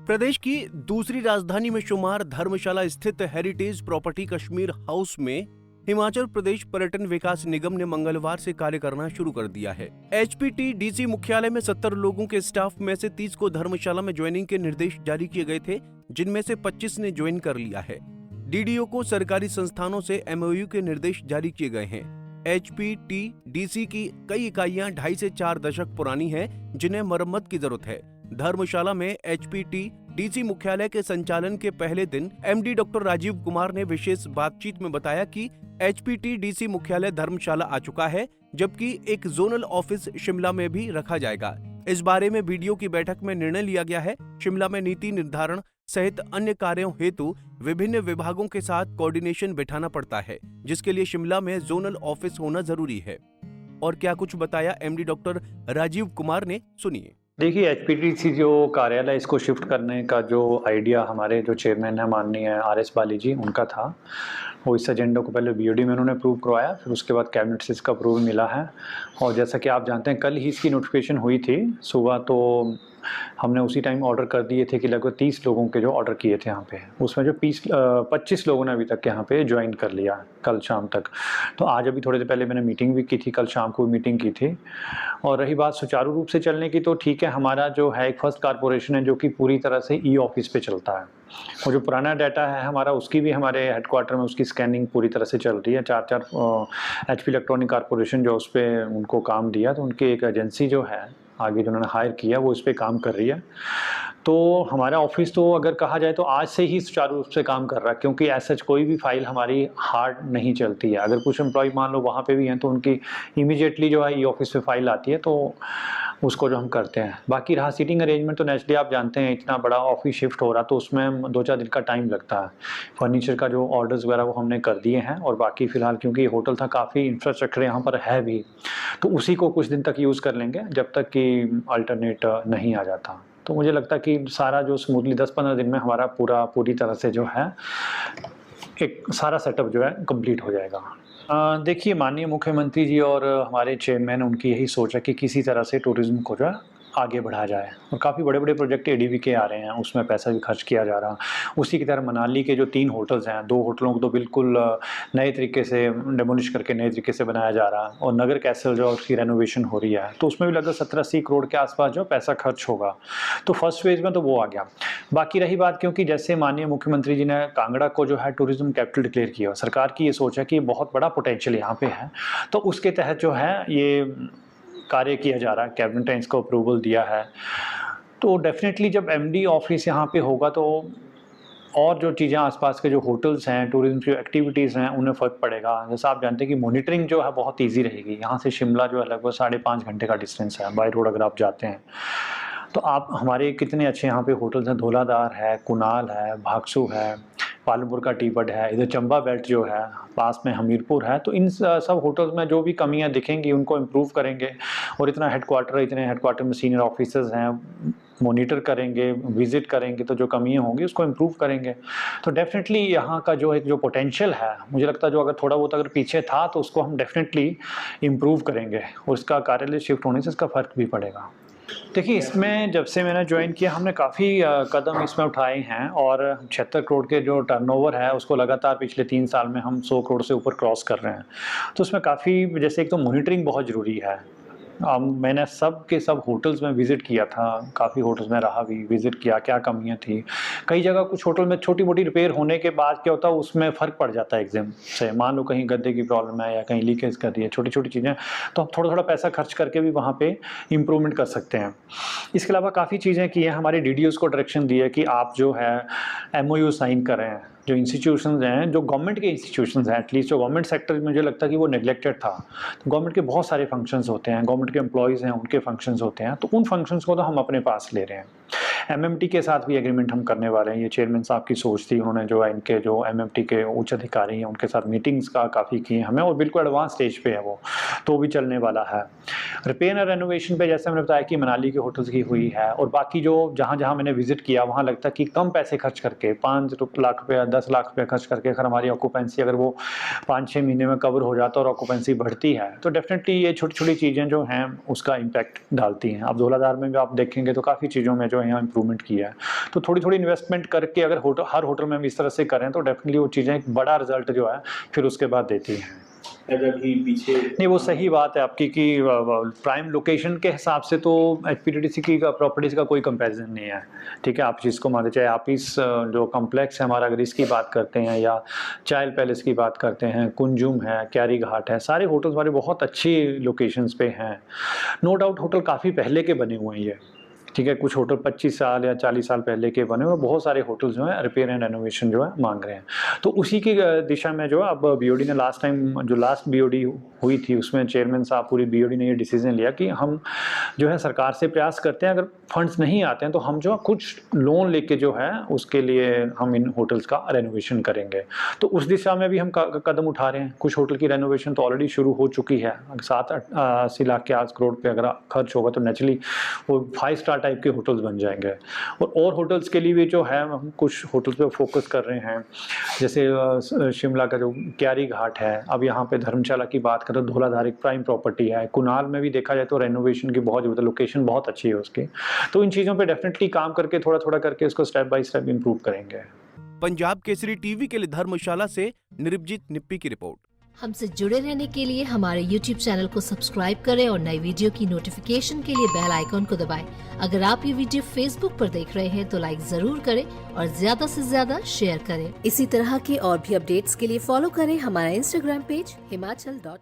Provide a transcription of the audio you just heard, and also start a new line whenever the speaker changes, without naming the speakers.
प्रदेश की दूसरी राजधानी में शुमार धर्मशाला स्थित हेरिटेज प्रॉपर्टी कश्मीर हाउस में हिमाचल प्रदेश पर्यटन विकास निगम ने मंगलवार से कार्य करना शुरू कर दिया है। HPTDC मुख्यालय में 70 लोगों के स्टाफ में से 30 को धर्मशाला में ज्वाइनिंग के निर्देश जारी किए गए थे, जिनमें से 25 ने ज्वाइन कर लिया है। DDO को सरकारी संस्थानों से MOU के निर्देश जारी किए गए हैं। HPTDC की कई इकाइयां 2.5 से 4 दशक पुरानी हैं, जिन्हें मरम्मत की जरूरत है। धर्मशाला में HPTDC मुख्यालय के संचालन के पहले दिन MD डॉक्टर राजीव कुमार ने विशेष बातचीत में बताया कि HPTDC मुख्यालय धर्मशाला आ चुका है, जबकि एक जोनल ऑफिस शिमला में भी रखा जाएगा। इस बारे में BDO की बैठक में निर्णय लिया गया है। शिमला में नीति निर्धारण सहित अन्य कार्यों हेतु विभिन्न विभागों के साथ कोऑर्डिनेशन बिठाना पड़ता है, जिसके लिए शिमला में जोनल ऑफिस होना जरूरी है। और क्या कुछ बताया MD डॉक्टर राजीव कुमार ने, सुनिए।
देखिए, HPTDC जो कार्यालय इसको शिफ्ट करने का जो आइडिया हमारे जो चेयरमैन है माननीय RS बाली जी, उनका था। वो इस एजेंडा को पहले BOD में उन्होंने अप्रूव करवाया, फिर उसके बाद कैबिनेट से इसका अप्रूवल मिला है। और जैसा कि आप जानते हैं, कल ही इसकी नोटिफिकेशन हुई थी सुबह, तो हमने उसी टाइम ऑर्डर कर दिए थे कि लगभग 30 लोगों के जो ऑर्डर किए थे यहाँ पे, उसमें जो 25 लोगों ने अभी तक यहाँ पे ज्वाइन कर लिया कल शाम तक। तो आज अभी थोड़ी देर पहले मैंने मीटिंग भी की थी, कल शाम को मीटिंग की थी। और रही बात सुचारू रूप से चलने की, तो ठीक है, हमारा जो है एक फर्स्ट कारपोरेशन है जो कि पूरी तरह से E-ऑफिस पे चलता है। और जो पुराना डाटा है हमारा, उसकी भी हमारे हेडक्वार्टर में उसकी स्कैनिंग पूरी तरह से चल रही है। 4 HP इलेक्ट्रॉनिक कारपोरेशन जो उस पर उनको काम दिया, तो उनकी एक एजेंसी जो है आगे जो उन्होंने हायर किया, वो इस पर काम कर रही है। तो हमारा ऑफिस तो अगर कहा जाए तो आज से ही सुचारू रूप से काम कर रहा है, क्योंकि ऐसा कोई भी फाइल हमारी हार्ड नहीं चलती है। अगर कुछ एम्प्लॉय मान लो वहाँ पे भी हैं, तो उनकी इमीडिएटली जो है E-ऑफिस पे फाइल आती है, तो उसको जो हम करते हैं। बाकी रहा सीटिंग अरेंजमेंट, तो नेचुरली आप जानते हैं इतना बड़ा ऑफिस शिफ्ट हो रहा, तो उसमें 2-4 दिन का टाइम लगता है। फर्नीचर का जो ऑर्डर्स वगैरह वो हमने कर दिए हैं, और बाकी फ़िलहाल क्योंकि होटल था, काफ़ी इंफ्रास्ट्रक्चर यहाँ पर है भी, तो उसी को कुछ दिन तक यूज़ कर लेंगे जब तक कि अल्टरनेट नहीं आ जाता। तो मुझे लगता है कि सारा जो स्मूथली 10-15 दिन में हमारा पूरी तरह से जो है एक सारा सेटअप जो है कंप्लीट हो जाएगा। देखिए, माननीय मुख्यमंत्री जी और हमारे चेयरमैन, उनकी यही सोच है कि किसी तरह से टूरिज़्म को जो है आगे बढ़ाया जाए, और काफ़ी बड़े-बड़े प्रोजेक्ट ADB के आ रहे हैं, उसमें पैसा भी खर्च किया जा रहा। उसी की तरह मनाली के जो 3 होटल्स हैं, 2 होटलों को तो बिल्कुल नए तरीके से डेमोलिश करके नए तरीके से बनाया जा रहा, और नगर कैसल जो उसकी रेनोवेशन हो रही है, तो उसमें भी लगभग 17-80 करोड़ के आसपास जो पैसा खर्च होगा। तो फर्स्ट फेज़ में तो वो आ गया। बाकी रही बात, क्योंकि जैसे माननीय मुख्यमंत्री जी ने कांगड़ा को जो है टूरिज़्म कैपिटल डिक्लेयर किया, सरकार की ये सोच है कि बहुत बड़ा पोटेंशियल यहाँ पे है, तो उसके तहत जो है ये कार्य किया जा रहा है। कैबिनेट ने इसको अप्रूवल दिया है। तो डेफिनेटली जब MD ऑफिस यहाँ पे होगा, तो और जो चीज़ें आसपास के जो होटल्स हैं, टूरिज्म की एक्टिविटीज़ हैं, उन्हें फ़र्क पड़ेगा। जैसा आप जानते हैं कि मॉनिटरिंग जो है बहुत ईजी रहेगी। यहाँ से शिमला जो है लगभग 5.5 घंटे का डिस्टेंस है बाय रोड अगर आप जाते हैं। तो आप हमारे कितने अच्छे यहाँ पे होटल्स हैं, धौलाधार है, कुनाल है, भागसू है, पालमपुर का टी-बट है, इधर चंबा बेल्ट जो है, पास में हमीरपुर है। तो इन सब होटल्स में जो भी कमियां दिखेंगी उनको इम्प्रूव करेंगे, और इतने हेडक्वार्टर में सीनियर ऑफिसर्स हैं, मॉनिटर करेंगे, विजिट करेंगे, तो जो कमियां होंगी उसको इम्प्रूव करेंगे। तो डेफिनेटली यहाँ का जो एक जो पोटेंशियल है, मुझे लगता है जो अगर थोड़ा बहुत अगर पीछे था, तो उसको हम डेफिनेटली इम्प्रूव करेंगे, और इसका कार्यालय शिफ्ट होने से इसका फ़र्क भी पड़ेगा। देखिए, इसमें जब से मैंने ज्वाइन किया, हमने काफ़ी कदम इसमें उठाए हैं, और 76 करोड़ के जो टर्नओवर है उसको लगातार पिछले 3 साल में हम 100 करोड़ से ऊपर क्रॉस कर रहे हैं। तो उसमें काफ़ी, जैसे एक तो मॉनिटरिंग बहुत ज़रूरी है। मैंने सब के सब होटल्स में विज़िट किया था, काफ़ी होटल्स में रहा भी, विज़िट किया, क्या कमियां थी। कई जगह कुछ होटल में छोटी मोटी रिपेयर होने के बाद क्या होता है, उसमें फ़र्क पड़ जाता है एकदम से। मान लो कहीं गद्दे की प्रॉब्लम है या कहीं लीकेज कर रही है, छोटी छोटी चीज़ें, तो हम थोड़ा थोड़ा पैसा खर्च करके भी वहाँ पे इम्प्रूवमेंट कर सकते हैं। इसके अलावा काफ़ी चीज़ें की हैं, हमारे DDOs को डायरेक्शन दी है कि आप जो है MOU साइन करें। जो इंस्टीट्यूशंस हैं, जो गवर्नमेंट के इंस्टीट्यूशंस हैं, एटलीस्ट जो गवर्नमेंट सेक्टर में मुझे लगता है कि वो नेग्लेक्टेड था। तो गवर्नमेंट के बहुत सारे फंक्शंस होते हैं, गवर्नमेंट के एम्प्लॉयज़ हैं, उनके फंक्शंस होते हैं, तो उन फंक्शंस को तो हम अपने पास ले रहे हैं। MMT के साथ भी एग्रीमेंट हम करने वाले हैं। ये चेयरमैन साहब की सोच थी, उन्होंने जो है इनके जो MMT के उच्च अधिकारी हैं उनके साथ मीटिंग्स का काफ़ी की हैं हमें, और बिल्कुल एडवांस स्टेज पे है वो, तो भी चलने वाला है। रिपेयर और रेनोवेशन पे जैसे मैंने बताया कि मनाली के होटल्स की हुई है, और बाकी जो जहाँ जहाँ मैंने विजिट किया वहाँ लगता है कि कम पैसे खर्च करके 5 लाख रुपया 10 लाख रुपए खर्च करके अगर हमारी ऑक्यूपेंसी अगर वो 5-6 महीने में कवर हो जाता है और ऑक्यूपेंसी बढ़ती है, तो डेफिनेटली ये छोटी-छोटी चीज़ें जो हैं उसका इम्पैक्ट डालती हैं। अब धौलाधार में भी आप देखेंगे तो काफ़ी चीज़ों में जो है यहाँ इम्प्रूवमेंट किया है। तो थोड़ी-थोड़ी इन्वेस्टमेंट करके अगर हर होटल में हम इस तरह से करें तो डेफिनेटली वो चीज़ें एक बड़ा रिजल्ट जो है फिर उसके बाद देती हैं।
अभी पीछे
नहीं, वो सही बात है आपकी कि प्राइम लोकेशन के हिसाब से तो एचपीटीडीसी की प्रॉपर्टीज का कोई कंपैरिजन नहीं है, ठीक है। आप जिसको मानते, चाहे आप इस जो कॉम्प्लेक्स है हमारा, अगर इसकी बात करते हैं या चाइल पैलेस की बात करते हैं, कुंजुम है, कैरी घाट है, सारे होटल्स हमारे बहुत अच्छी लोकेशंस पे हैं। नो डाउट होटल काफ़ी पहले के बने हुए हैं ये, ठीक है। कुछ होटल 25 साल या 40 साल पहले के बने हुए, बहुत सारे होटल जो है रिपेयर एंड रेनोवेशन जो है मांग रहे हैं। तो उसी की दिशा में जो है अब बीओडी ने लास्ट टाइम जो लास्ट बीओडी हुई थी उसमें चेयरमैन साहब पूरी बीओडी ने ये डिसीजन लिया कि हम जो है सरकार से प्रयास करते हैं, अगर फंड्स नहीं आते हैं तो हम जो कुछ लोन लेके जो है उसके लिए हम इन होटल्स का रेनोवेशन करेंगे। तो उस दिशा में भी हम कदम उठा रहे हैं। कुछ होटल की रेनोवेशन तो ऑलरेडी शुरू हो चुकी है। 7-80 लाख के आस करोड़ पे अगर खर्च होगा तो नेचुरली वो 5 स्टार टाइप के होटल्स बन जाएंगे। और होटल्स के लिए भी जो है हम कुछ होटल्स पे फोकस कर रहे हैं, जैसे शिमला का जो क्यारी घाट है, अब यहाँ पे धर्मशाला की बात करें तो धौलाधार एक प्राइम प्रॉपर्टी है। कुनाल में भी देखा जाए तो रेनोवेशन की बहुत ज़्यादा लोकेशन बहुत अच्छी है उसकी। तो इन चीज़ों पे डेफिनेटली काम करके थोड़ा करके इसको स्टेप बाय स्टेप इम्प्रूव करेंगे।
पंजाब केसरी टीवी के लिए धर्मशाला से निरपजीत निप्पी की रिपोर्ट।
हमसे जुड़े रहने के लिए हमारे YouTube चैनल को सब्सक्राइब करें और नई वीडियो की नोटिफिकेशन के लिए बेल आइकॉन को दबाएं। अगर आप ये वीडियो Facebook पर देख रहे हैं तो लाइक जरूर करें और ज्यादा से ज्यादा शेयर करें। इसी तरह के और भी अपडेट्स के लिए फॉलो करें हमारा Instagram पेज himachal.ke।